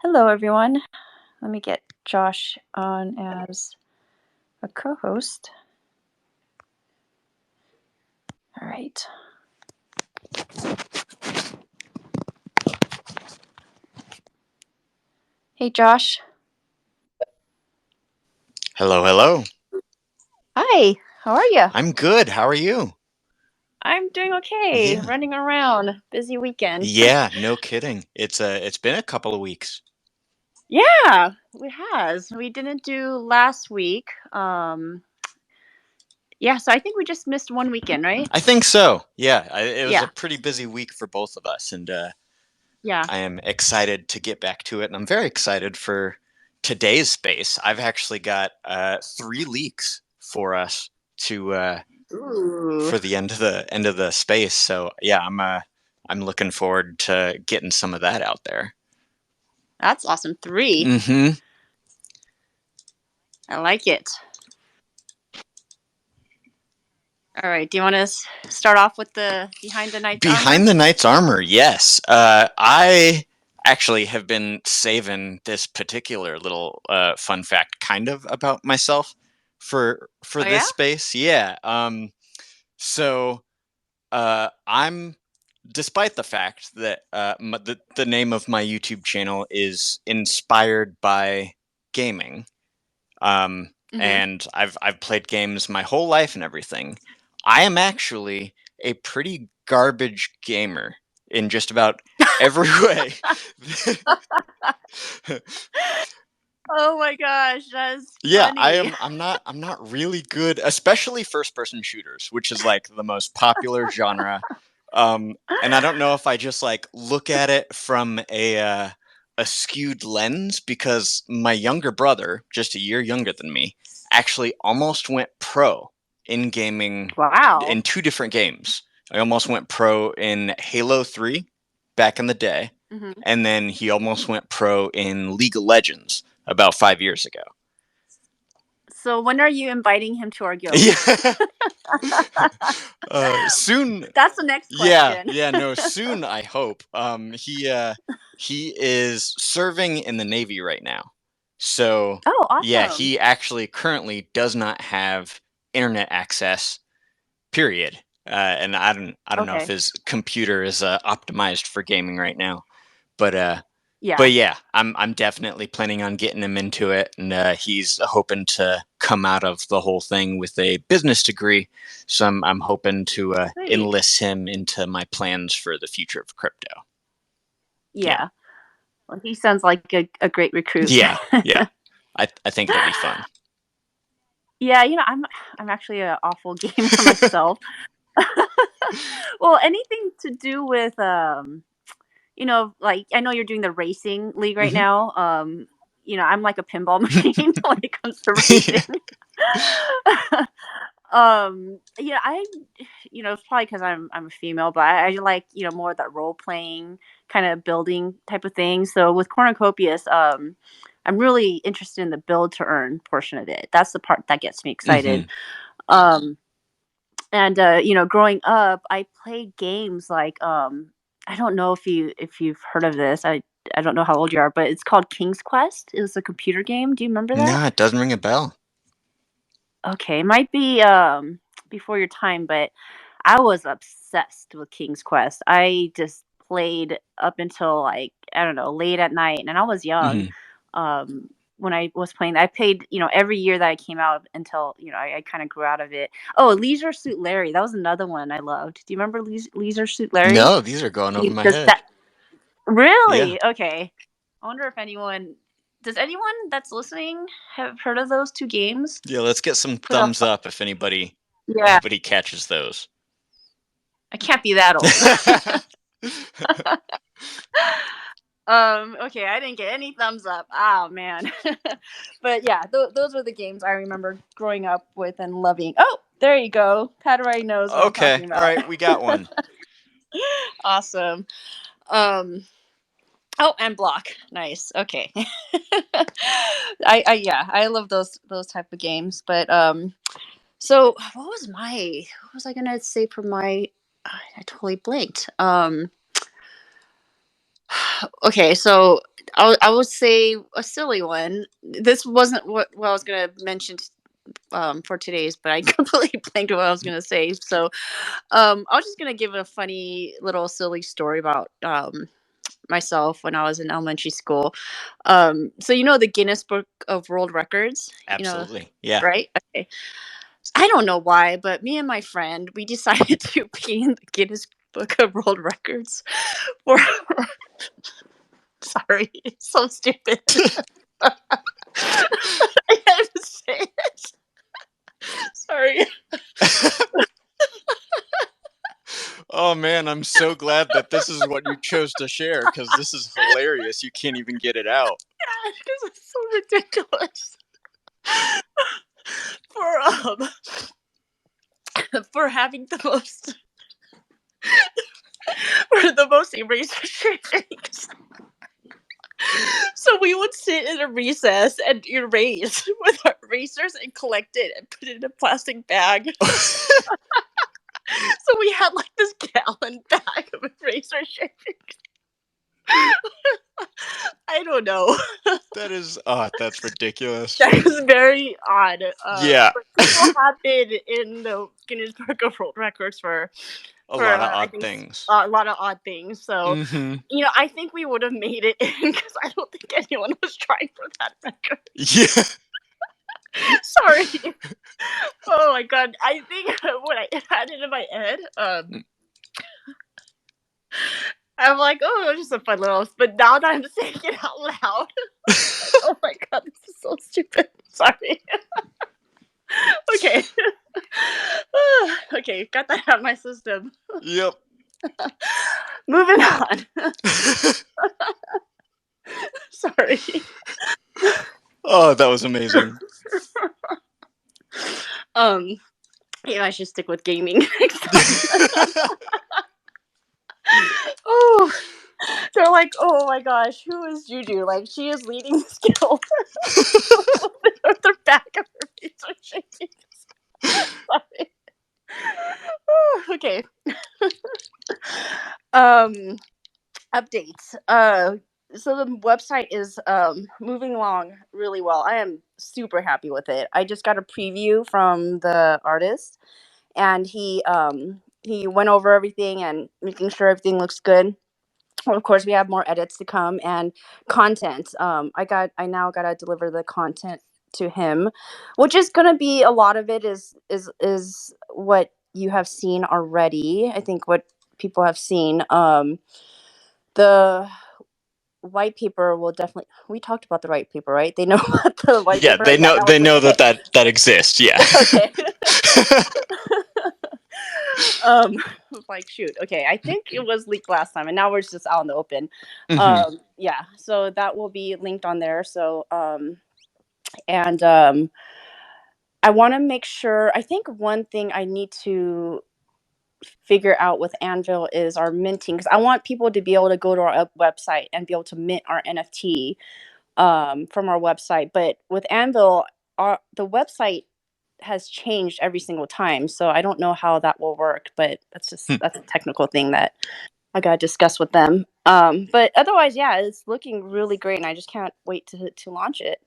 Hello, everyone. Let me get Josh on as a co-host. All right. Hey, Josh. Hello, hello. Hi. How are you? I'm good. How are you? I'm doing okay. Yeah. Running around. Busy weekend. Yeah, no kidding. It's been a couple of weeks. Yeah, it has. We didn't do last week. Yeah, so I think we just missed one weekend, right? I think so. Yeah, it was a Yeah. pretty busy week for both of us, and Yeah. I am excited to get back to it, and I'm very excited for today's space. I've actually got 3 leaks for us to Ooh, for the end of the space. So yeah, I'm looking forward to getting some of that out there. that's awesome. 3. Mm-hmm. I like it. All right. Do you want to start off with the Behind the Knight's Armor? Behind the Knight's Armor, yes. I actually have been saving this particular little fun fact kind of about myself for Oh, yeah? this space. Yeah. So I'm despite the fact that the name of my YouTube channel is inspired by gaming. Mm-hmm. And I've played games my whole life and everything. I am actually a pretty garbage gamer in just about every way. Oh my gosh, that's Yeah, I funny. am. I'm not really good, especially first-person shooters, which is like the most popular genre. And I don't know if I just like look at it from a skewed lens because my younger brother, just a year younger than me, actually almost went pro in gaming Wow. in 2 different games. I almost went pro in Halo 3 back in the day, Hmm. and then he almost went pro in League of Legends about 5 years ago. So when are you inviting him to our guild? Yeah. Soon. That's the next Yeah, question. yeah, no, soon I hope. He is serving in the Navy right now. So, Oh, yeah, awesome. he actually currently does not have internet access, period. And I don't know if Okay. his computer is optimized for gaming right now. But Yeah. yeah, I'm definitely planning on getting him into it, and he's hoping to come out of the whole thing with a business degree. So I'm hoping to Sweet. enlist him into my plans for the future of crypto. Yeah, Yeah. Well, he sounds like a great recruit. yeah, yeah. I think it'll be fun. Yeah, I'm actually an awful gamer myself. Well, anything to do with like I know you're doing the racing league right Hmm. now. I'm like a pinball machine when it comes to racing. I it's probably because I'm a female, but I like more of that role playing kind of building type of thing. So with Cornucopias, I'm really interested in the build to earn portion of it. That's the part that gets me excited. Hmm. Um, and growing up, I played games like I don't know if you've heard of this. I don't know how old you are, but it's called King's Quest. It was a computer game. Do you remember that? No, it doesn't ring a bell. Okay, it might be before your time, but I was obsessed with King's Quest. I just played up until like I don't know, late at night, and I was young. Hmm. Um when I was playing, I played, every year that I came out until, I kind of grew out of it. Oh, Leisure Suit Larry, that was another one I loved. Do you remember Leisure Suit Larry? No, these are going over my Does head. that Yeah, really? Okay. I wonder if anyone that's listening have heard of those two games? yeah. Let's get some Put up. thumbs up if anybody Yeah, anybody catches those. I can't be that old. Okay, I didn't get any thumbs up. Oh man. But yeah, those were the games I remember growing up with and loving. Oh, there you go. Pat already knows what I'm Okay, talking all about. right, we got one. Awesome. Um oh, and block. Nice. Okay. I yeah, I love those type of games, but so what was I going to say for my I totally blanked. Okay, so I would say a silly one. This wasn't what I was gonna mention for today's, but I completely blanked what I was gonna say. So I was just gonna give a funny little silly story about myself when I was in elementary school. So you know the Guinness Book of World Records, Absolutely. Yeah. right? Okay. I don't know why, but me and my friend we decided to be in the Guinness Book of World Records for. Sorry, it's so stupid. I have to say it. Sorry. Oh man, I'm so glad that this is what you chose to share because this is hilarious. You can't even get it out. Because it's so ridiculous. For for having the most for the most eraser shavings. So we would sit in a recess and erase with our erasers and collect it and put it in a plastic bag. So we had like this gallon bag of eraser shavings. I don't know. That is, that's ridiculous. That is very odd. Yeah, But people have been in the Guinness Book of World Records a for lot of I odd think things. a lot of odd things. So Hmm. I think we would have made it in because I don't think anyone was trying for that record. Yeah. Sorry. Oh my god. I think when I had it in my head, I'm like, oh, it's just a fun little. But now that I'm saying it out loud, oh my god, this is so stupid. Sorry. Okay. Okay, got that out of my system. Yep. Moving on. Sorry. Oh, that was amazing. um, yeah, I should stick with gaming next time. Oh, they're like, oh my gosh, who is Juju? Like, she is leading this guild with the back of her face are shaking. Sorry. Okay. Um, updates. So the website is moving along really well. I am super happy with it. I just got a preview from the artist, and he went over everything and making sure everything looks good. Well, of course, we have more edits to come and content. I now gotta deliver the content to him, which is gonna be a lot of it is what you have seen already. I think what people have seen. The white paper will definitely. We talked about the white paper, right? They know about the white Yeah, paper. they Yeah, know that was they know that okay. that exists. Yeah. Okay. um, like shoot. Okay, I think it was leaked last time, and now we're just out in the open. Hmm. Yeah. So that will be linked on there. So and I want to make sure. I think one thing I need to figure out with Anvil is our minting because I want people to be able to go to our website and be able to mint our NFT from our website. But with Anvil, the website has changed every single time, so I don't know how that will work. But that's a technical thing that I gotta discuss with them. But otherwise, yeah, it's looking really great, and I just can't wait to launch it.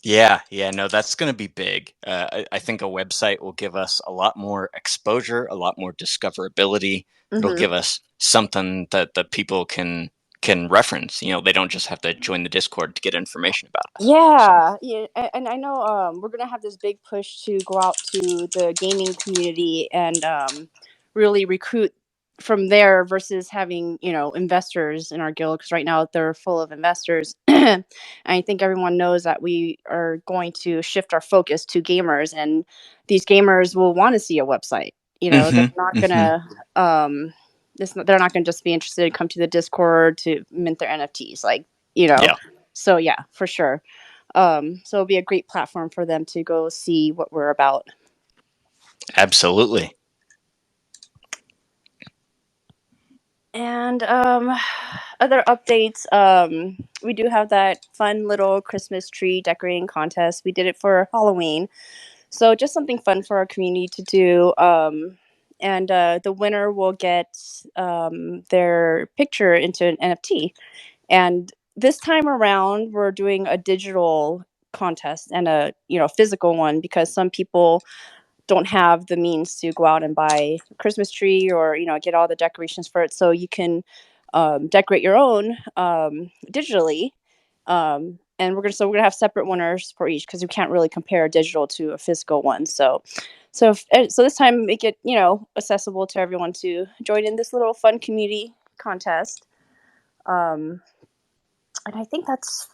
Yeah, yeah, no, that's going to be big. I think a website will give us a lot more exposure, a lot more discoverability. It'll Hmm. give us something that the people can reference. You know, they don't just have to join the Discord to get information about us. So, Yeah, yeah, and I know we're gonna have this big push to go out to the gaming community and really recruit from there versus having investors in our guild because right now they're full of investors. And I think everyone knows that we are going to shift our focus to gamers, and these gamers will want to see a website. They're hmm not hmm gonna they're not gonna just be interested to come to the Discord to mint their NFTs, like you know. yeah, So yeah, for sure. So it'll be a great platform for them to go see what we're about. absolutely. And other updates, we do have that fun little Christmas tree decorating contest. We did it for Halloween. So just something fun for our community to do. and the winner will get their picture into an NFT. And this time around, we're doing a digital contest and a physical one, because some people don't have the means to go out and buy a Christmas tree or get all the decorations for it. So you can decorate your own digitally, and we're gonna have separate winners for each, because you can't really compare a digital to a physical one. So this time, make it accessible to everyone to join in this little fun community contest. Um, and I think that's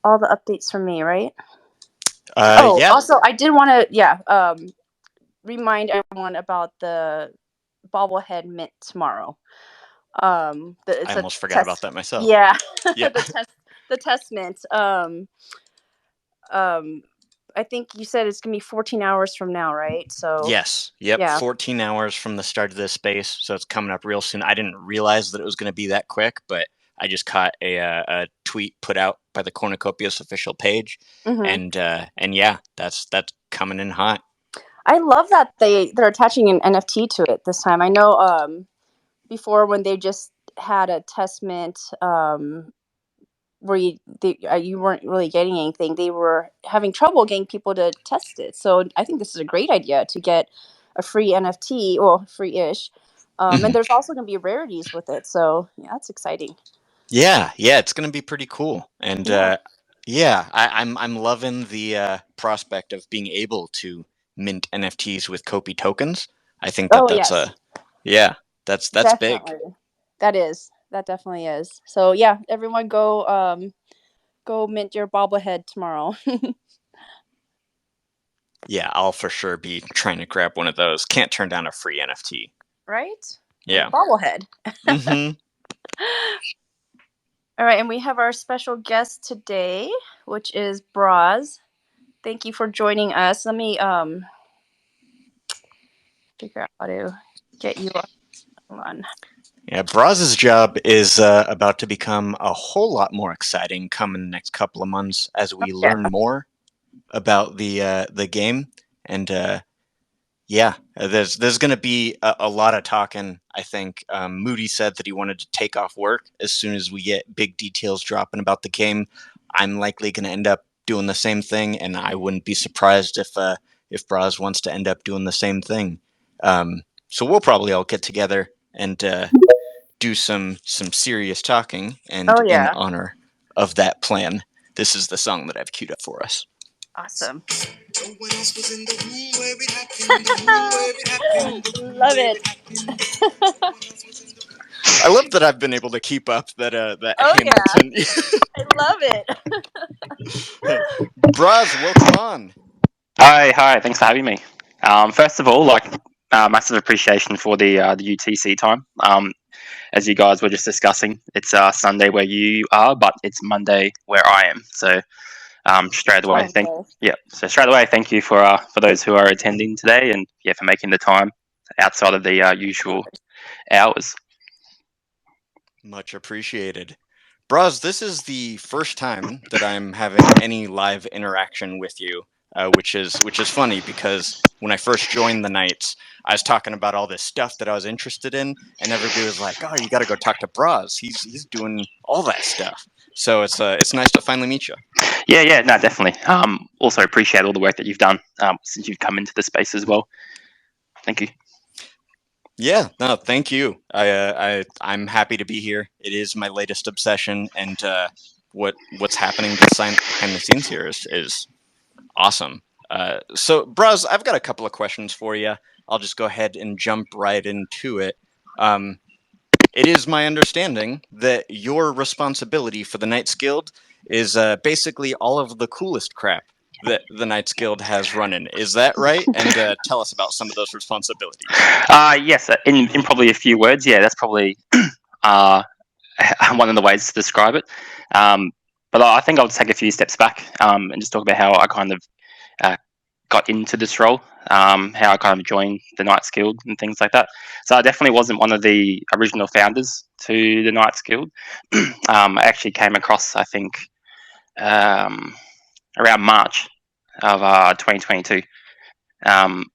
all the updates from me, right? Oh, Yeah, also, I did want to, remind everyone about the bobblehead mint tomorrow. I It's a almost forgot about test. that myself. Yeah, Yeah. the test mint. Um, I think you said it's gonna be 14 hours from now, right? So Yes. Yep. yeah. 14 hours from the start of this space, so it's coming up real soon. I didn't realize that it was going to be that quick, but I just caught a tweet put out by the Cornucopias official page, Hmm. and yeah, that's coming in hot. I love that they're attaching an NFT to it this time. I know before, when they just had a test mint, where you weren't really getting anything. They were having trouble getting people to test it. So I think this is a great idea to get a free NFT, well, free-ish. And Mhm. there's also going to be rarities with it. So yeah, that's exciting. Yeah, yeah, it's gonna be pretty cool, and Yeah. yeah, I'm loving the prospect of being able to mint NFTs with Kopi tokens. I think that Oh that's yes, a yeah, that's big. definitely. That definitely is. So yeah, everyone go mint your bobblehead tomorrow. Yeah, I'll for sure be trying to grab one of those. Can't turn down a free NFT. Right? And a Yeah. bobblehead. Mm-hmm. All right, and we have our special guest today, which is Braz. Thank you for joining us. Let me figure out how to get you on. Yeah, Braz's job is about to become a whole lot more exciting coming the next couple of months as we Yeah. learn more about the game. And yeah, there's going to be a lot of talking. I think Moody said that he wanted to take off work as soon as we get big details dropping about the game. I'm likely going to end up doing the same thing, and I wouldn't be surprised if Braz wants to end up doing the same thing. So we'll probably all get together and do some serious talking. And Oh in yeah. honor of that plan, this is the song that I've queued up for us. Awesome. Love it. I love that I've been able to keep up that Oh yeah. Hamilton. I love it. Braz, welcome on. Hi. Thanks for having me. First of all, massive appreciation for the UTC time. As you guys were just discussing, it's Sunday where you are, but it's Monday where I am. So straight away, Time day. straight away, thank you for those who are attending today, and yeah, for making the time outside of the usual hours. Much appreciated. Braz, this is the first time that I'm having any live interaction with you, which is funny because when I first joined the Knights, I was talking about all this stuff that I was interested in, and everybody was like, "Oh, you got to go talk to Braz. He's doing all that stuff." So it's nice to finally meet you. Yeah, no, definitely. Also appreciate all the work that you've done since you've come into the space as well. Thank you. Yeah, no, thank you. I'm happy to be here. It is my latest obsession, and what's happening behind the scenes here is awesome. So, Braz, I've got a couple of questions for you. I'll just go ahead and jump right into it. Um, it is my understanding that your responsibility for the Knights Guild is basically all of the coolest crap that the Knights Guild has running. Is that right? And tell us about some of those responsibilities. Yes, in probably a few words, yeah, that's probably uh, one of the ways to describe it. Um, but I think I'll take a few steps back and just talk about how I kind of uh, got into this role, how I kind of joined the Knights Guild and things like that. So I definitely wasn't one of the original founders to the Knights Guild. I actually came across, I think, around March of 2022. Um,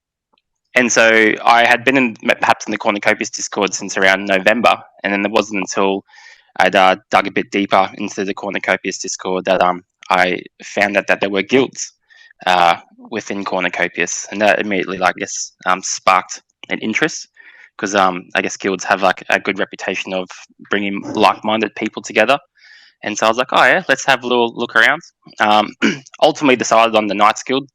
And so I had been perhaps in the Cornucopias Discord since around November, and then it wasn't until I'd dug a bit deeper into the Cornucopias Discord that I found out that there were guilds within Cornucopias, and that immediately, sparked an interest because I guess guilds have like a good reputation of bringing like-minded people together. And so I was like, oh yeah, let's have a little look around. Ultimately, decided on the Knights Guild.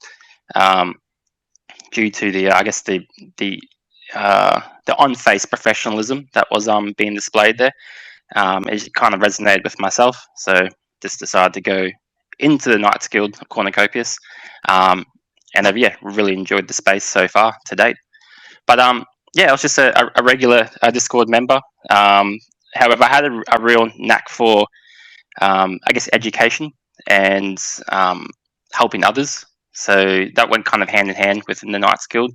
Due to the on-face professionalism that was being displayed there. It kind of resonated with myself, so just decided to go into the Knights Guild of Cornucopias, and I've really enjoyed the space so far to date. But I was just a regular Discord member. However, I had a real knack for education and helping others. So that went kind of hand in hand within the Knights Guild.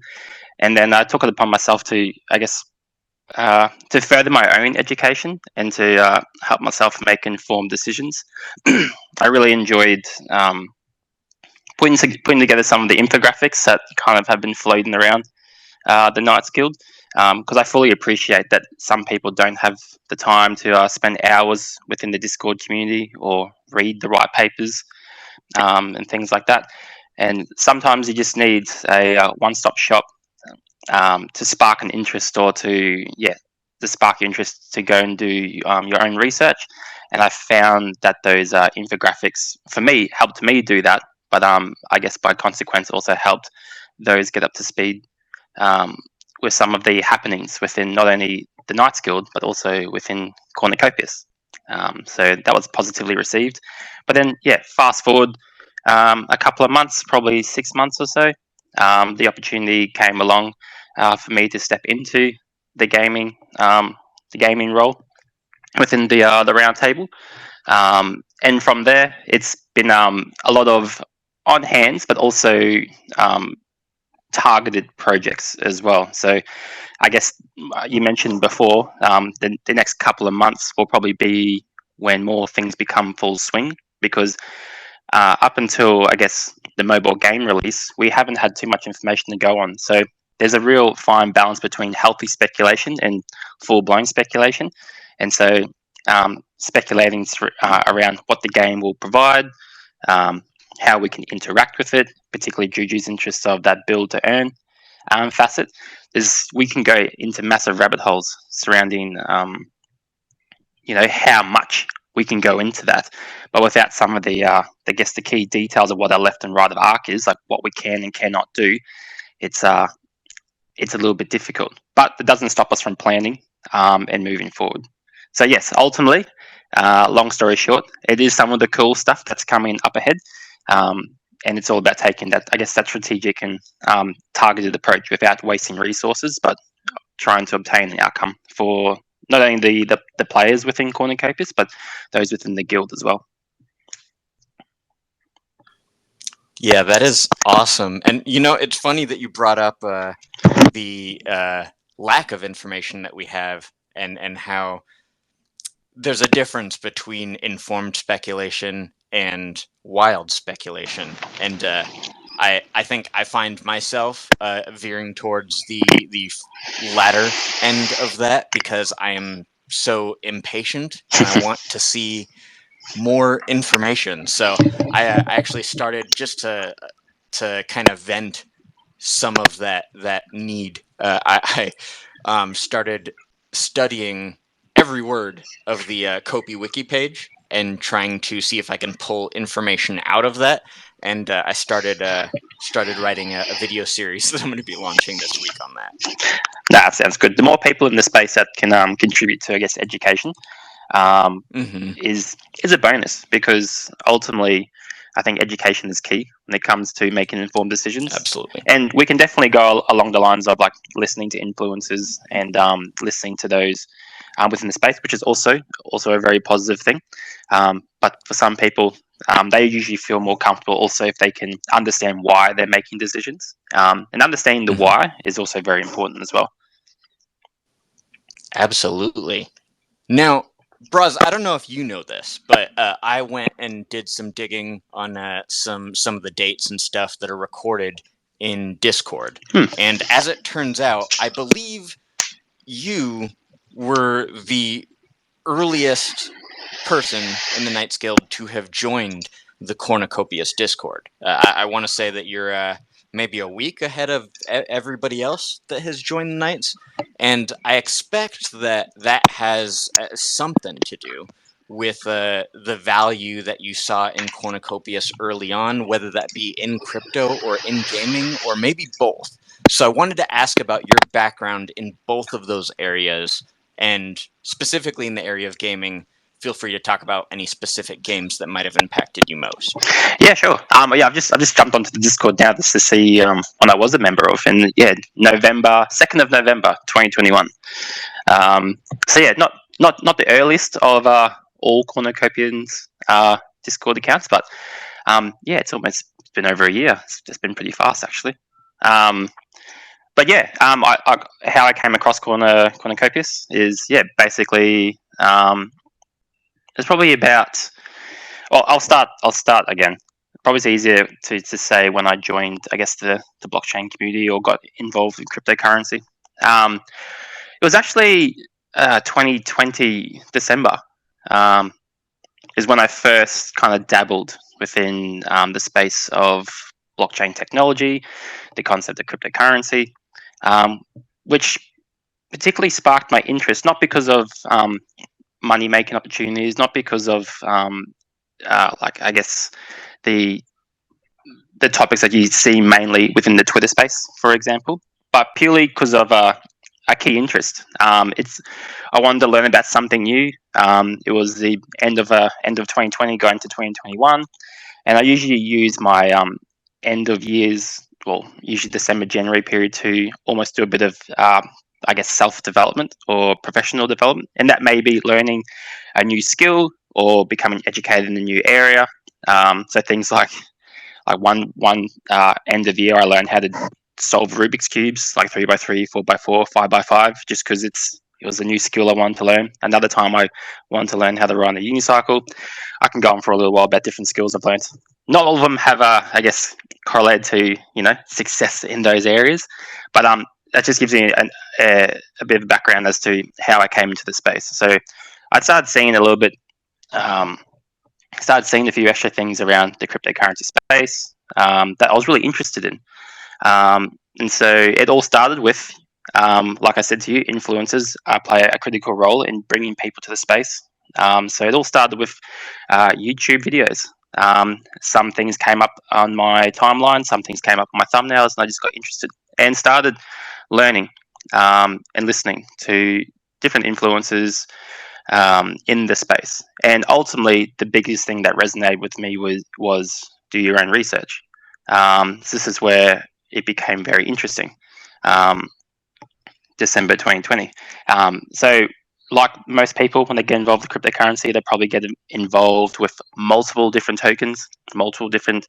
And then I took it upon myself to, to further my own education and to help myself make informed decisions. I really enjoyed putting together some of the infographics that kind of have been floating around the Knights Guild, because I fully appreciate that some people don't have the time to spend hours within the Discord community or read the right papers and things like that. And sometimes you just need a one-stop shop to spark an interest or to spark your interest to go and do your own research. And I found that those infographics for me helped me do that, but I guess by consequence also helped those get up to speed with some of the happenings within not only the Knights Guild but also within Cornucopias. So that was positively received. But then fast forward a couple of months, probably 6 months or so, the opportunity came along for me to step into the gaming role within the round table, and from there it's been a lot of on hands, but also targeted projects as well. So I guess you mentioned before, the next couple of months will probably be when more things become full swing, because up until I guess the mobile game release, we haven't had too much information to go on. So there's a real fine balance between healthy speculation and full-blown speculation. And so speculating around what the game will provide, how we can interact with it, particularly Juju's interest of that build to earn facet, is we can go into massive rabbit holes surrounding how much we can go into that, but without some of the the key details of what our left and right of arc is, like what we can and cannot do, it's a little bit difficult. But it doesn't stop us from planning and moving forward. So yes, ultimately, long story short, it is some of the cool stuff that's coming up ahead, and it's all about taking that strategic and targeted approach without wasting resources, but trying to obtain an outcome for not only the players within Cornucopias, but those within the guild as well. Yeah, that is awesome. And it's funny that you brought up the lack of information that we have, and how there's a difference between informed speculation and wild speculation. And I think I find myself veering towards the latter end of that, because I am so impatient and I want to see more information. So I actually started, just to kind of vent some of that need. I started studying every word of the KoC Wiki page and trying to see if I can pull information out of that. And I started writing a video series that I'm going to be launching this week on that. That sounds good. The more people in the space that can contribute to, I guess, education is a bonus, because ultimately I think education is key when it comes to making informed decisions. Absolutely. And we can definitely go along the lines of like listening to influencers and listening to those within the space, which is also a very positive thing. But for some people, they usually feel more comfortable also if they can understand why they're making decisions. And understanding the why is also very important as well. Absolutely. Now, Braz, I don't know if you know this, but I went and did some digging on some of the dates and stuff that are recorded in Discord. And as it turns out, I believe you were the earliest person in the Knights Guild to have joined the Cornucopias Discord. I want to say that you're maybe a week ahead of everybody else that has joined the Knights, and I expect that has something to do with the value that you saw in Cornucopias early on, whether that be in crypto or in gaming, or maybe both. So I wanted to ask about your background in both of those areas, and specifically in the area of gaming. Feel free to talk about any specific games that might have impacted you most. Yeah, sure. Yeah, I've just jumped onto the Discord now just to see what I was a member of, and yeah, 2nd of November, 2021. So yeah, not the earliest of all Cornucopians Discord accounts, but yeah, it's almost been over a year. It's just been pretty fast, actually. But yeah, how I came across Cornucopias is basically it's probably about. Well, I'll start again. Probably it's easier to say when I joined, I guess, the blockchain community or got involved in cryptocurrency. It was actually 2020 December is when I first kind of dabbled within the space of blockchain technology, the concept of cryptocurrency, which particularly sparked my interest, not because of money making opportunities, not because of like I guess the topics that you see mainly within the Twitter space, for example, but purely because of a key interest. I wanted to learn about something new. It was the end of 2020, going to 2021, and I usually use my end of years, well, usually December, January period to almost do a bit of I guess self-development or professional development, and that may be learning a new skill or becoming educated in a new area. So things like one end of year, I learned how to solve Rubik's cubes, like 3x3, 4x4, 5x5, just because it was a new skill I wanted to learn. Another time, I wanted to learn how to run a unicycle. I can go on for a little while about different skills I've learned. Not all of them have, I guess, correlated to success in those areas, but that just gives me a bit of background as to how I came into the space. So I started seeing a little bit. Started seeing a few extra things around the cryptocurrency space that I was really interested in. And so it all started with, like I said to you, influencers play a critical role in bringing people to the space. So it all started with YouTube videos. Some things came up on my timeline, some things came up on my thumbnails, and I just got interested and started learning and listening to different influencers in the space. And ultimately, the biggest thing that resonated with me was do your own research. So this is where it became very interesting. December 2020. So like most people, when they get involved with cryptocurrency, they probably get involved with multiple different tokens, multiple different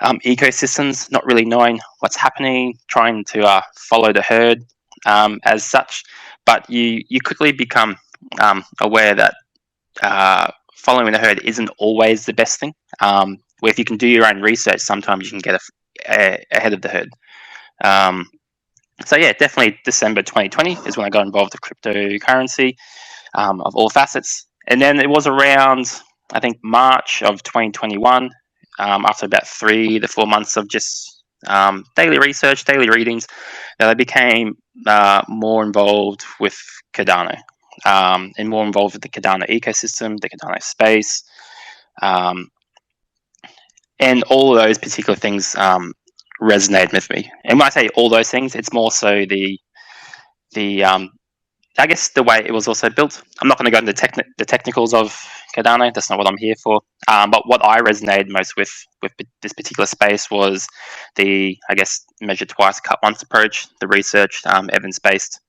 ecosystems, not really knowing what's happening, trying to follow the herd as such. But you quickly become aware that following the herd isn't always the best thing. Where if you can do your own research, sometimes you can get ahead of the herd. So yeah, definitely December 2020 is when I got involved with cryptocurrency of all facets. And then it was around, I think, March of 2021, after about 3 to 4 months of just daily research, daily readings, that I became more involved with Cardano. And more involved with the Cardano ecosystem, the Cardano space, and all of those particular things resonated with me. And when I say all those things, it's more so the I guess the way it was also built. I'm not going to go into the technicals of Cardano. That's not what I'm here for. But what I resonated most with this particular space was the, I guess, measure twice, cut once approach, the research, evidence-based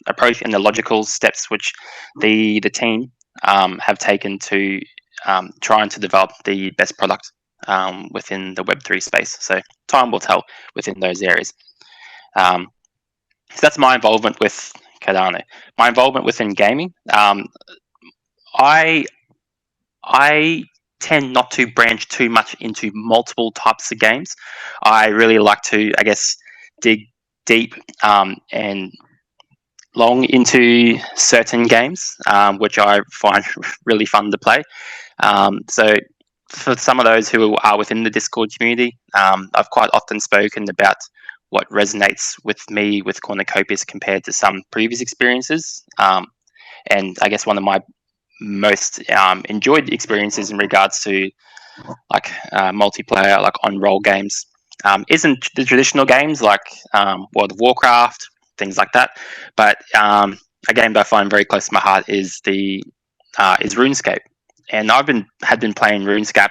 approach, and the logical steps which the team have taken to trying to develop the best product within the Web3 space. So time will tell within those areas. So that's my involvement with Cardano. My involvement within gaming, I tend not to branch too much into multiple types of games. I really like to, I guess, dig deep and long into certain games, which I find really fun to play. So for some of those who are within the Discord community, I've quite often spoken about what resonates with me with Cornucopias compared to some previous experiences. And I guess one of my most enjoyed experiences in regards to like multiplayer, like on roll games, isn't the traditional games like World of Warcraft, things like that, but a game that I find very close to my heart is RuneScape. And had been playing RuneScape,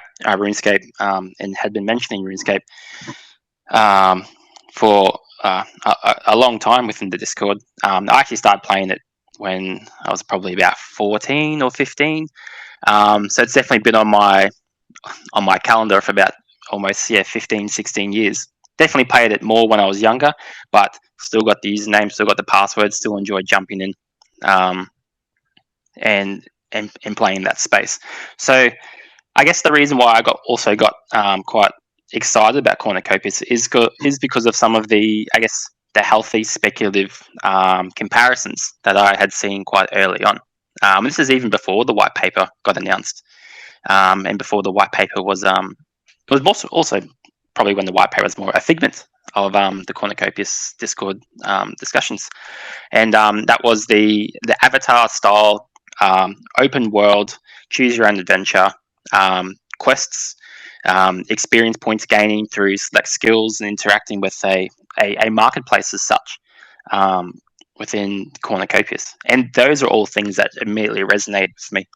and had been mentioning RuneScape for a long time within the Discord. I actually started playing it when I was probably about 14 or 15. So it's definitely been on my calendar for about almost 15, 16 years. Definitely played it more when I was younger, but still got the username, still got the password, still enjoy jumping in and playing that space. So I guess the reason why I also got quite excited about Cornucopias is because of some of the, I guess, the healthy speculative comparisons that I had seen quite early on. This is even before the white paper got announced, and before the white paper was it was also probably when the white paper was more a figment of the Cornucopias Discord discussions, and that was the avatar style open world choose your own adventure quests, experience points gaining through select skills and interacting with a marketplace as such within Cornucopias. And those are all things that immediately resonate with me,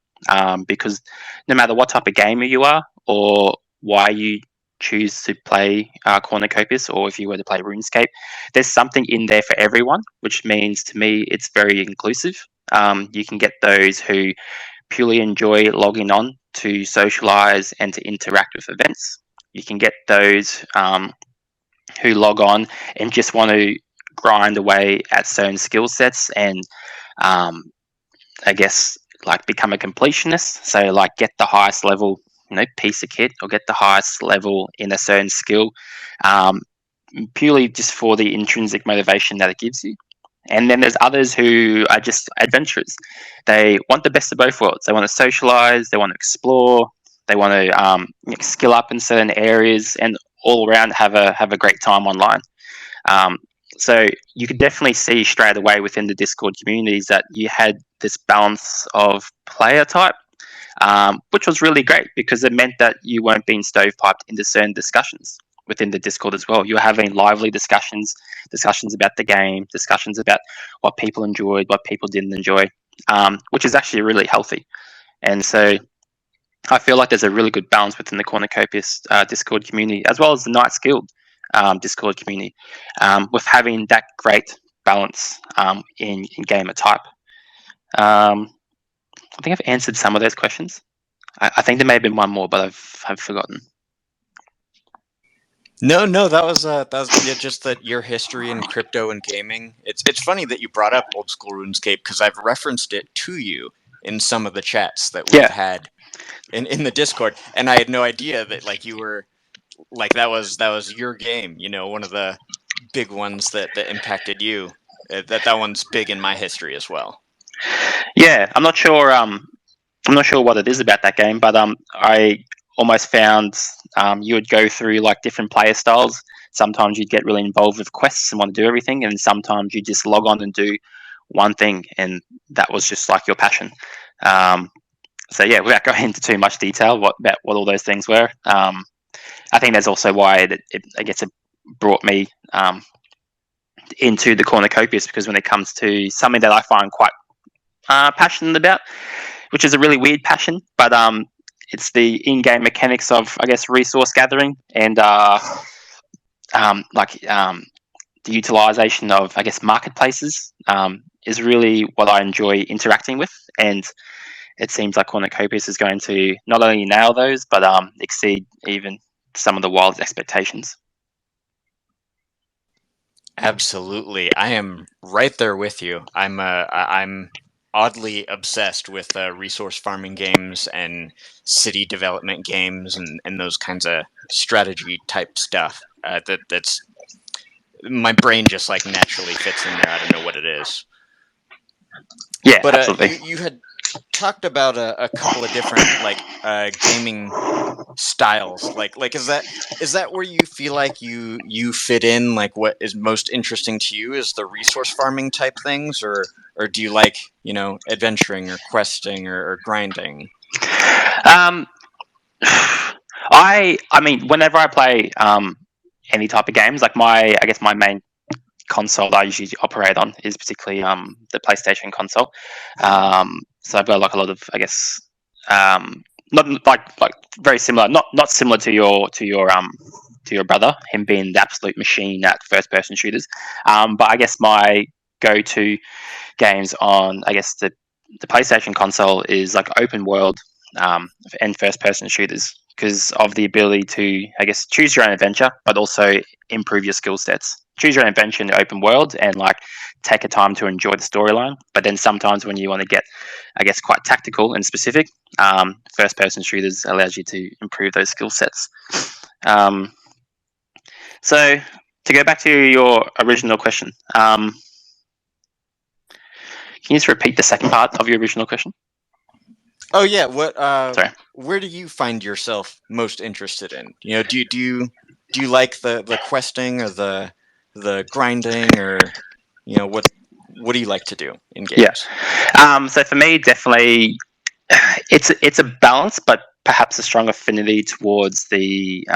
because no matter what type of gamer you are or why you choose to play Cornucopias, or if you were to play RuneScape, there's something in there for everyone, which means to me it's very inclusive. You can get those who purely enjoy logging on to socialize and to interact with events. You can get those who log on and just want to grind away at certain skill sets and I guess like become a completionist. So like get the highest level, piece of kit, or get the highest level in a certain skill, purely just for the intrinsic motivation that it gives you. And then there's others who are just adventurers. They want the best of both worlds. They want to socialize, they want to explore, they want to skill up in certain areas, and all around have a great time online. So you could definitely see straight away within the Discord communities that you had this balance of player type, which was really great because it meant that you weren't being stovepiped into certain discussions within the Discord as well. You're having lively discussions about the game, discussions about what people enjoyed, what people didn't enjoy, which is actually really healthy. And so I feel like there's a really good balance within the Cornucopias Discord community, as well as the Knights Guild Discord community, with having that great balance in gamer type. I think I've answered some of those questions. I think there may have been one more, but I've forgotten. No, that was just that your history in crypto and gaming. It's funny that you brought up old school RuneScape because I've referenced it to you in some of the chats that we've had in the Discord, and I had no idea that like you were like that was your game. One of the big ones that impacted you. That one's big in my history as well. Yeah, I'm not sure. I'm not sure what it is about that game, but I almost found you would go through like different player styles. Sometimes you'd get really involved with quests and want to do everything, and sometimes you just log on and do one thing, and that was just like your passion. So yeah, without going into too much detail about what all those things were, I think that's also why it brought me into the Cornucopias, because when it comes to something that I find quite passionate about, which is a really weird passion, but it's the in-game mechanics of, I guess, resource gathering and the utilization of, I guess, marketplaces is really what I enjoy interacting with, and it seems like Cornucopias is going to not only nail those, but exceed even some of the wildest expectations. Absolutely, I am right there with you. I'm oddly obsessed with resource farming games and city development games and those kinds of strategy type stuff. That's my brain just like naturally fits in there. I don't know what it is. Yeah, But absolutely. you had talked about a couple of different like gaming styles. Like is that where you feel like you fit in? Like what is most interesting to you is the resource farming type things, or do you like adventuring or questing or grinding? Um, I mean, whenever I play any type of games, like I guess my main console that I usually operate on is particularly the PlayStation console. So I've got like a lot of, I guess, not like very similar, not similar to your brother, him being the absolute machine at first person shooters. But I guess my go-to games on, I guess, the PlayStation console is like open world and first person shooters, because of the ability to, I guess, choose your own adventure, but also improve your skill sets. Choose your own adventure in the open world and like take a time to enjoy the storyline. But then sometimes when you want to get, I guess, quite tactical and specific, first person shooters allows you to improve those skill sets. So to go back to your original question, can you just repeat the second part of your original question? Oh yeah, what? Sorry. Where do you find yourself most interested in? Do you like the questing or the grinding, or what do you like to do in games? Yeah. So for me, definitely, it's a balance, but perhaps a strong affinity towards the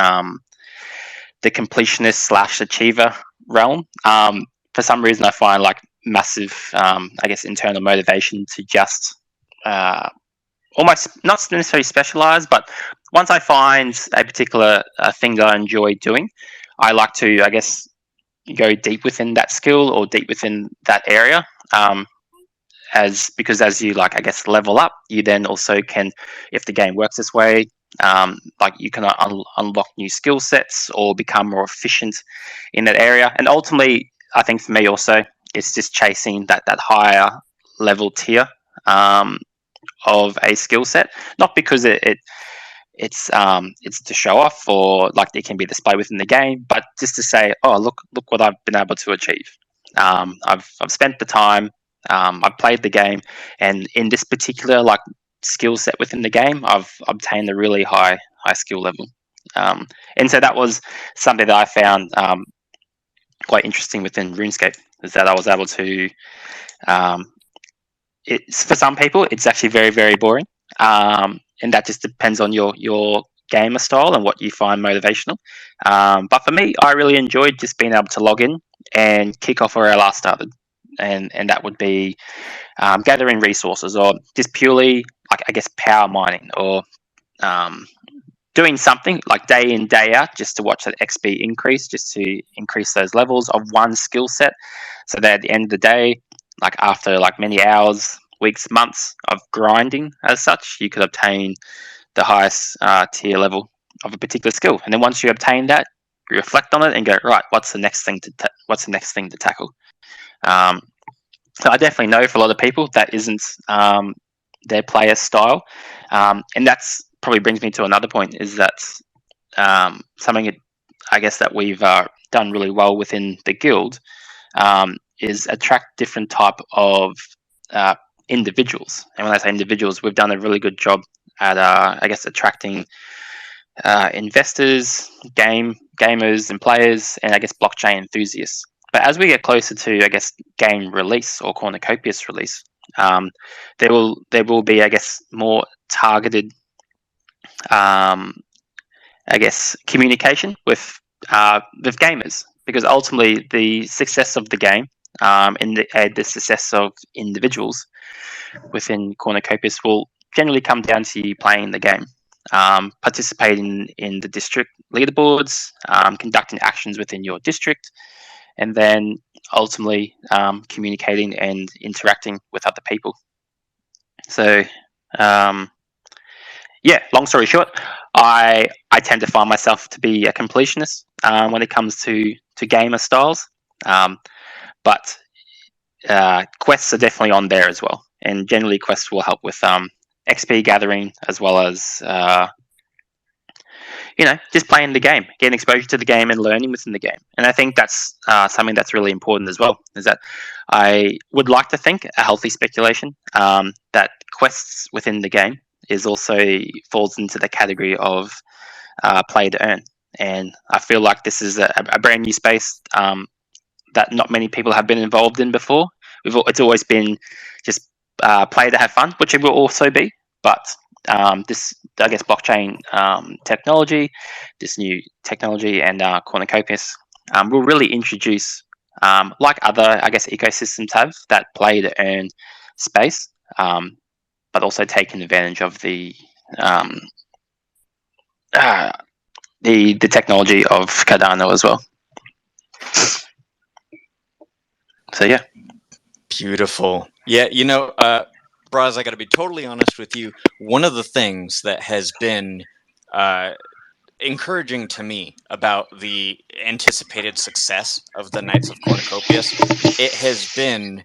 completionist slash achiever realm. For some reason, I find like massive, I guess, internal motivation to just almost not necessarily specialize, but once I find a particular thing that I enjoy doing, I like to, I guess, go deep within that skill or deep within that area. Because as you like, I guess, level up, you then also can, if the game works this way, like you can unlock new skill sets or become more efficient in that area. And ultimately, I think for me also, it's just chasing that higher level tier of a skill set, not because it's to show off or like it can be displayed within the game, but just to say, oh, look what I've been able to achieve. I've spent the time, I've played the game, and in this particular like skill set within the game, I've obtained a really high skill level. And so that was something that I found quite interesting within RuneScape, is that I was able to. It's, for some people, it's actually very, very boring, and that just depends on your gamer style and what you find motivational. But for me, I really enjoyed just being able to log in and kick off where I last started, and that would be gathering resources or just purely, like, I guess, power mining or doing something like day in day out just to watch that XP increase, just to increase those levels of one skill set, so that at the end of the day, like after like many hours, weeks, months of grinding as such, you could obtain the highest tier level of a particular skill. And then once you obtain that, you reflect on it and go, right, what's the next thing to tackle? So I definitely know for a lot of people that isn't their player style, and that's probably brings me to another point, is that something I guess that we've done really well within the guild is attract different type of individuals. And when I say individuals, we've done a really good job at I guess attracting investors, gamers and players, and I guess blockchain enthusiasts. But as we get closer to, I guess, game release or Cornucopias release, there will be, I guess, more targeted, I guess, communication with gamers, because ultimately the success of the game and the success of individuals within Cornucopias will generally come down to you playing the game, participating in the district leaderboards, conducting actions within your district, and then ultimately communicating and interacting with other people. So, yeah, long story short, I tend to find myself to be a completionist when it comes to gamer styles, but quests are definitely on there as well. and generally quests will help with XP gathering as well as just playing the game, getting exposure to the game and learning within the game. And I think that's something that's really important as well, is that I would like to think a healthy speculation that quests within the game is also falls into the category of play to earn. And I feel like this is a brand new space that not many people have been involved in before. It's always been just play to have fun, which it will also be, but this, I guess, blockchain technology, this new technology, and Cornucopias will really introduce, like other, I guess, ecosystems have, that play to earn space, but also taking advantage of the technology of Cardano as well. So yeah. Beautiful. Yeah, Braz, I got to be totally honest with you. One of the things that has been encouraging to me about the anticipated success of the Knights of Cornucopias, it has been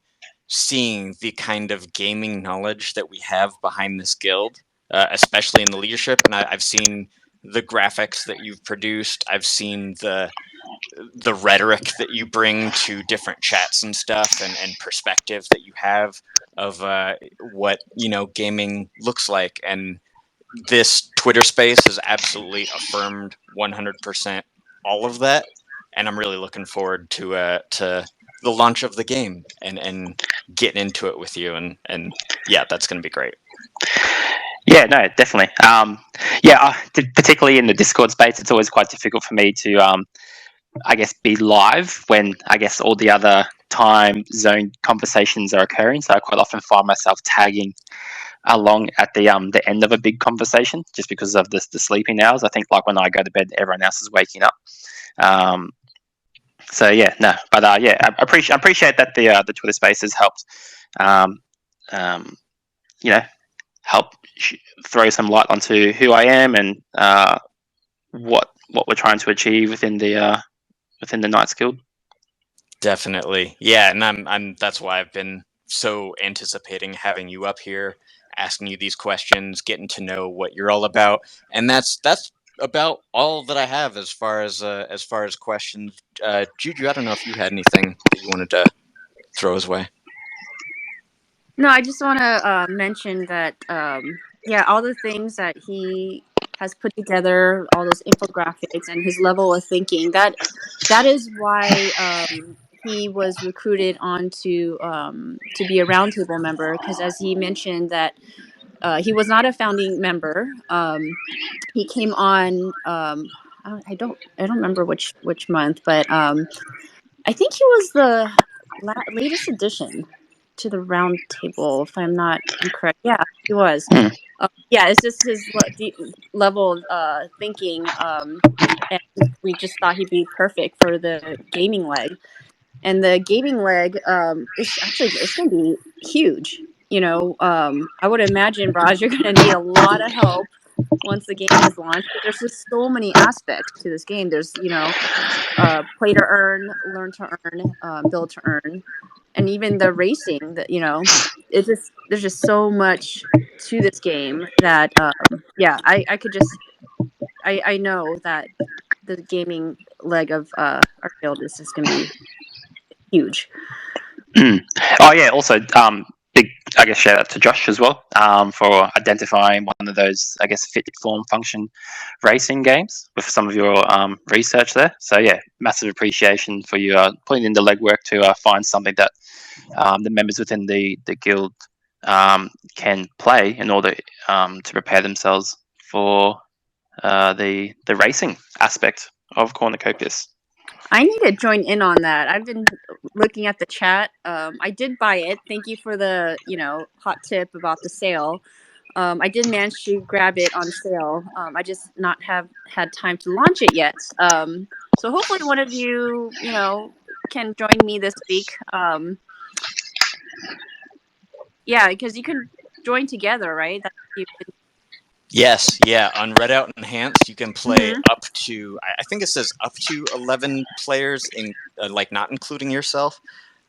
seeing the kind of gaming knowledge that we have behind this guild, especially in the leadership. And I've seen the graphics that you've produced. I've seen the rhetoric that you bring to different chats and stuff, and perspective that you have of what gaming looks like. And this Twitter space has absolutely affirmed 100% all of that, and I'm really looking forward to the launch of the game and getting into it with you, and yeah, that's going to be great. Yeah, no, definitely. Particularly in the Discord space, it's always quite difficult for me to I guess, be live when, I guess, all the other time zone conversations are occurring. So I quite often find myself tagging along at the end of a big conversation, just because of the sleeping hours. I think, like, when I go to bed, everyone else is waking up. So yeah, no, but I appreciate that the Twitter space has helped, help throw some light onto who I am and what we're trying to achieve within the Knights Guild. Definitely, yeah, and I'm that's why I've been so anticipating having you up here, asking you these questions, getting to know what you're all about, and that's about all that I have as far as questions. Juju, I don't know if you had anything that you wanted to throw his way. No, I just want to mention that, all the things that he has put together, all those infographics and his level of thinking, that is why he was recruited on to be a roundtable member, because as he mentioned that he was not a founding member. He came on, I don't remember which month, but I think he was the latest addition to the round table, if I'm not incorrect. Yeah, he was. It's just his level of thinking, and we just thought he'd be perfect for the gaming leg. And the gaming leg it's going to be huge. I would imagine, Braz, you're going to need a lot of help once the game is launched. But there's just so many aspects to this game. There's play to earn, learn to earn, build to earn, and even the racing. That there's just so much to this game that I could just I know that the gaming leg of our guild is just going to be huge. Oh yeah, also big, I guess, shout out to Josh as well for identifying one of those, I guess, fit form function racing games with some of your research there. So yeah, massive appreciation for you putting in the legwork to find something that the members within the guild can play in order to prepare themselves for the racing aspect of Cornucopias. I need to join in on that. I've been looking at the chat. I did buy it. Thank you for the hot tip about the sale. I did manage to grab it on sale. I just not have had time to launch it yet. So hopefully one of you can join me this week. Because you can join together, right? Yes, yeah. On Redout Enhanced, you can play up to, I think it says up to 11 players, in not including yourself.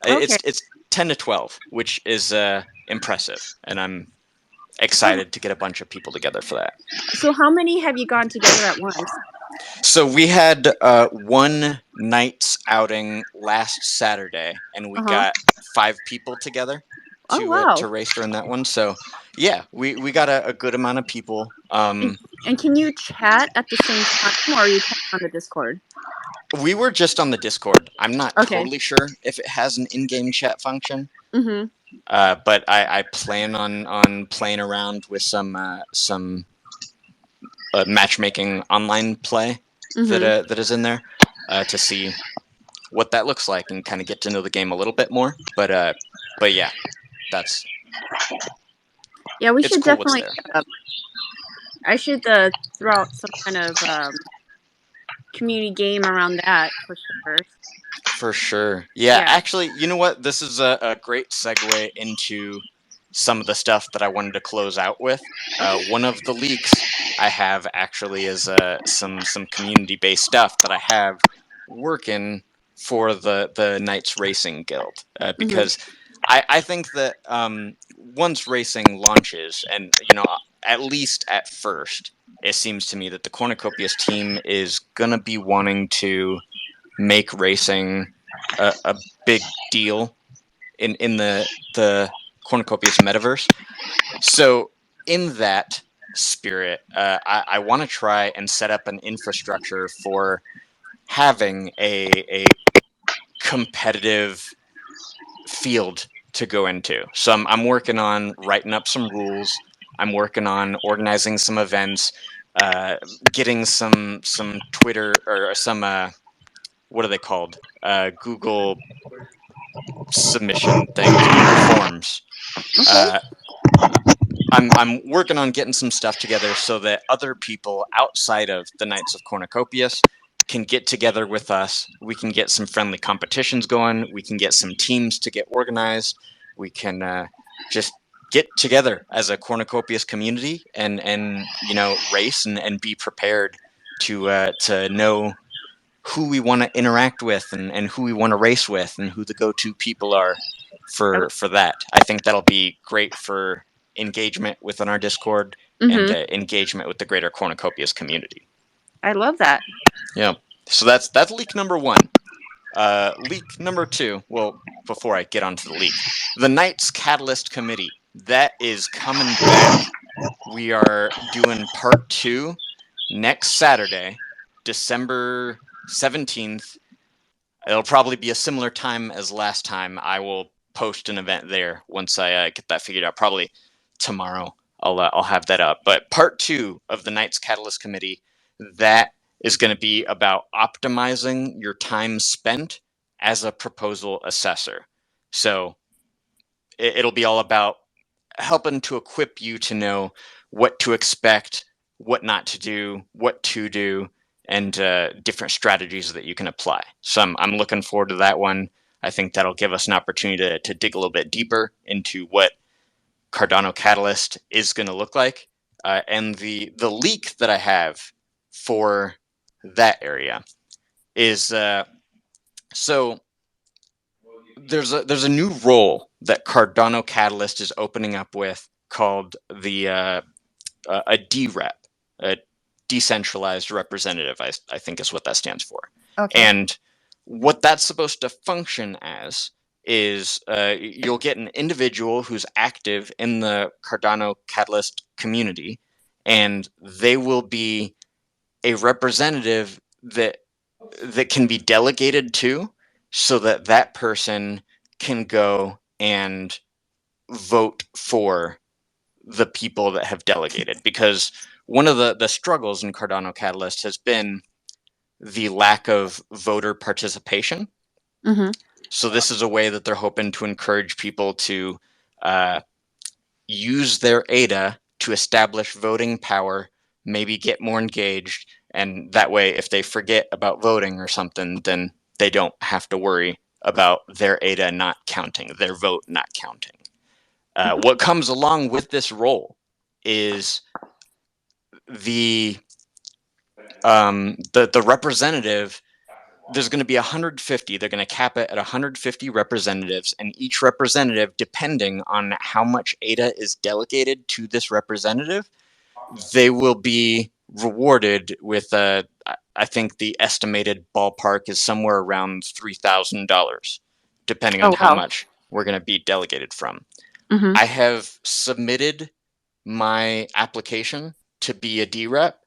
Okay. It's 10 to 12, which is impressive, and I'm excited to get a bunch of people together for that. So how many have you gone together at once? So we had one night's outing last Saturday, and we got 5 people together Oh, wow. to race during that one. So yeah, we got a good amount of people. And can you chat at the same time, or are you chatting on the Discord? We were just on the Discord. I'm not Okay. totally sure if it has an in-game chat function. Mm-hmm. But I plan on playing around with some matchmaking online play that is in there to see what that looks like and kind of get to know the game a little bit more. But yeah, that's we it's should cool definitely. I should throw out some kind of community game around that for sure. For sure. Yeah, actually, you know what? This is a great segue into some of the stuff that I wanted to close out with. One of the leaks I have actually is some community-based stuff that I have working for the Knights Racing Guild. Because I think that once racing launches, and at least at first, it seems to me that the Cornucopias team is gonna be wanting to make racing a big deal in the Cornucopias metaverse. So in that spirit, I want to try and set up an infrastructure for having a competitive field to go into. So I'm working on writing up some rules. I'm working on organizing some events, getting some Twitter or some what are they called? Google submission things, Google Forms. I'm working on getting some stuff together so that other people outside of the Knights of Cornucopias can get together with us. We can get some friendly competitions going. We can get some teams to get organized. We can just get together as a Cornucopias community and race and be prepared to know who we want to interact with and who we want to race with and who the go-to people are for that. I think that'll be great for engagement within our Discord and engagement with the greater Cornucopias community. I love that. Yeah. So that's leak number 1. Leak number 2. Well, before I get onto the leak, the Knights Catalyst Committee, that is coming back. We are doing part 2 next Saturday, December 17th. It'll probably be a similar time as last time. I will post an event there once I get that figured out. Probably tomorrow I'll have that up. But part 2 of the Knights Catalyst Committee, that is going to be about optimizing your time spent as a proposal assessor. So it'll be all about helping to equip you to know what to expect, what not to do, what to do, and different strategies that you can apply. So I'm looking forward to that one. I think that'll give us an opportunity to dig a little bit deeper into what Cardano Catalyst is going to look like. And the leak that I have for that area is so there's a new role that Cardano Catalyst is opening up with called the a DREP, a decentralized representative, I think is what that stands for. Okay. And what that's supposed to function as is you'll get an individual who's active in the Cardano Catalyst community, and they will be a representative that can be delegated to, so that that person can go and vote for the people that have delegated. Because one of the struggles in Cardano Catalyst has been the lack of voter participation. So this is a way that they're hoping to encourage people to use their ADA to establish voting power, maybe get more engaged, and that way if they forget about voting or something, then they don't have to worry about their ADA not counting, their vote not counting. What comes along with this role is the representative there's going to be 150. They're going to cap it at 150 representatives, and each representative, depending on how much ADA is delegated to this representative, they will be rewarded with I think the estimated ballpark is somewhere around $3,000, depending on how much we're going to be delegated from. Mm-hmm. I have submitted my application to be a D-Rep,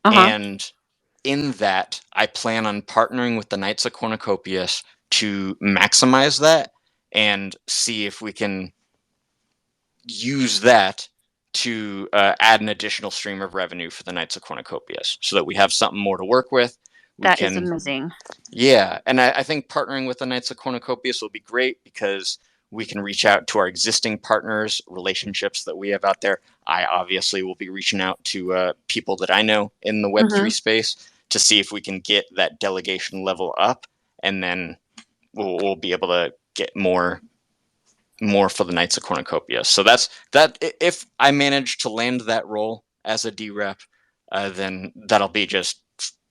and in that, I plan on partnering with the Knights of Cornucopias to maximize that and see if we can use that to add an additional stream of revenue for the Knights of Cornucopias, so that we have something more to work with. That is amazing. Yeah, and I think partnering with the Knights of Cornucopias will be great because we can reach out to our existing partners, relationships that we have out there. I obviously will be reaching out to people that I know in the Web3 space to see if we can get that delegation level up, and then we'll be able to get more for the Knights of Cornucopias. So that's that. If I manage to land that role as a D-Rep, then that'll be just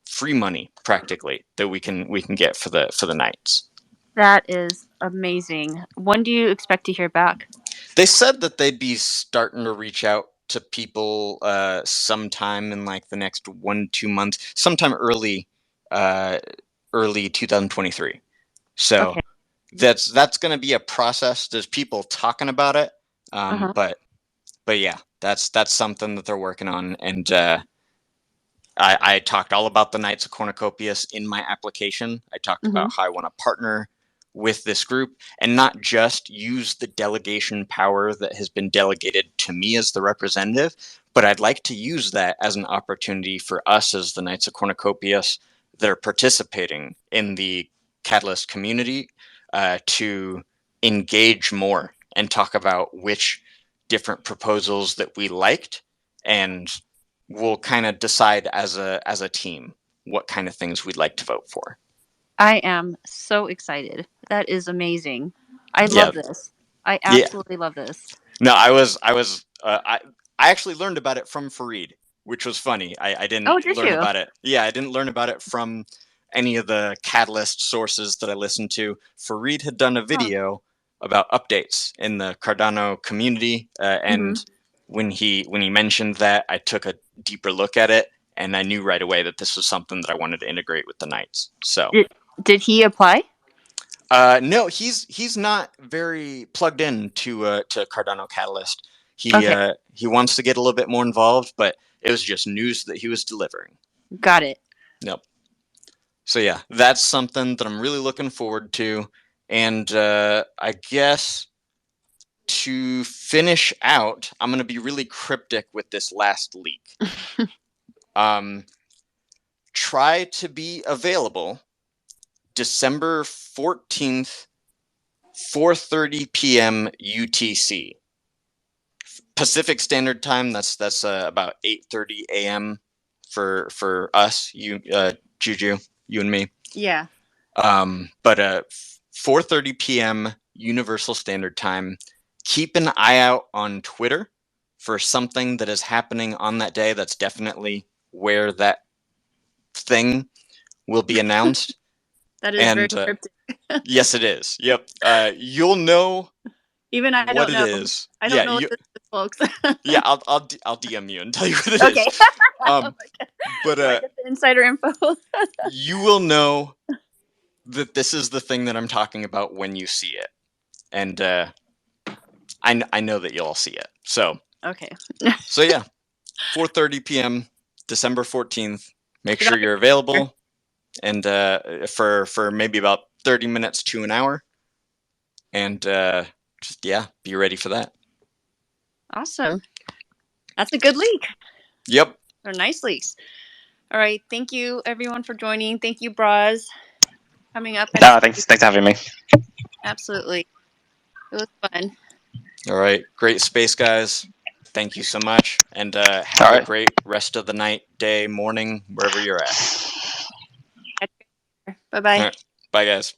free money practically that we can get for the Knights. That is amazing. When do you expect to hear back? They said that they'd be starting to reach out to people sometime in like the next 1-2 months, sometime early 2023. So that's going to be a process. There's people talking about it, but yeah, that's something that they're working on. And I talked all about the Knights of Cornucopias in my application. I talked about how I want to partner with this group and not just use the delegation power that has been delegated to me as the representative, but I'd like to use that as an opportunity for us as the Knights of Cornucopias that are participating in the Catalyst community to engage more and talk about which different proposals that we liked, and we'll kind of decide as a team what kind of things we'd like to vote for. I am so excited. That is amazing. I love this. I absolutely love this. No, I actually learned about it from Fareed, which was funny. I didn't learn about it. Yeah, I didn't learn about it from any of the Catalyst sources that I listened to. Fareed had done a video about updates in the Cardano community, and when he mentioned that, I took a deeper look at it, and I knew right away that this was something that I wanted to integrate with the Knights. So did he apply? No, he's not very plugged in to Cardano Catalyst. He wants to get a little bit more involved, but it was just news that he was delivering. Got it. Yep. So yeah, that's something that I'm really looking forward to. And I guess to finish out, I'm going to be really cryptic with this last leak. Try to be available December 14th, 4:30 p.m. UTC. Pacific Standard Time, that's about 8:30 a.m. for us, you Juju, you and me. Yeah. But 4:30 p.m. Universal Standard Time. Keep an eye out on Twitter for something that is happening on that day. That's definitely where that thing will be announced. That is very cryptic. Yes, it is. Yep. You'll know. Even I what don't know. It is. I don't know what this is, folks. Yeah, I'll DM you and tell you what it is. Oh but I get the insider info. You will know that this is the thing that I'm talking about when you see it, and I know that you'll all see it. So so yeah, 4:30 p.m. December 14th. Make sure you're available, and for maybe about 30 minutes to an hour, and just be ready for that. Awesome. That's a good leak. Yep. They're nice leaks. All right. Thank you, everyone, for joining. Thank you, Braz, coming up. Thanks for having me. Absolutely. It was fun. All right. Great space, guys. Thank you so much. And have a great rest of the night, day, morning, wherever you're at. Bye-bye. Bye, guys.